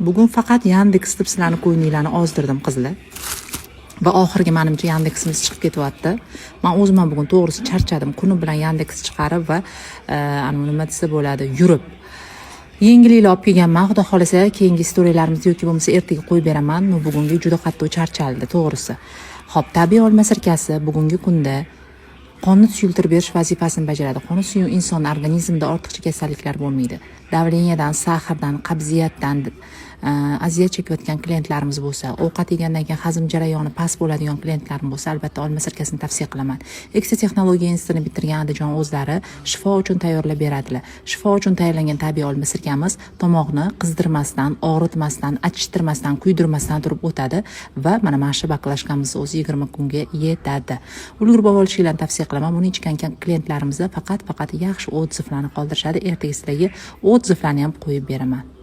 Bugun faqat Yandex deb sizlarni ko'ngillarni ozdirdim qizlar. Va oxirgi menimcha Yandeximiz chiqib ketyapti. Men o'zim ham bugun to'g'risi charchadim. Kuni bilan Yandex chiqarib va nima desa bo'ladi, yurib. Yengilliklar olib kelganman. Xudo xolasa keyingi storylarimizni yoki bo'lmasa ertaga qo'yib beraman. Bugungi juda qattiq charchaldi, to'g'risi. Xo'p, tabiiy olma sirkasi bugungi kunda qonni suyultirib berish vazifasini bajaradi. Qonni suyu inson organizmida ortiqcha kasalliklar bo'lmaydi. Davleniyadan, sahardan, qabziyatdan aziyat chekayotgan klientlarimiz bo'lsa, ovqat yegandan keyin hazm jarayoni past bo'ladigan klientlarim bo'lsa, albatta olma sirkasini tavsiya qilaman. Eksi texnologiya institutini bitirgan Andijon o'zlari shifo uchun tayyorlab beradilar. Shifo uchun tayyorlangan tabiiy olma sirkamiz tomoqni qizdirmasdan, og'ritmasdan, achishtirmasdan, kuydirmasdan turib o'tadi va mana shu baklashkamiz o'zi 20 kunga yetadi. Ulgurib olishinglarni tavsiya qilaman. Buni ichgan klientlarimizda faqat yaxshi odzivlarni qoldirishadi. Ertaga sizlarga odzivlarni ham qo'yib beraman.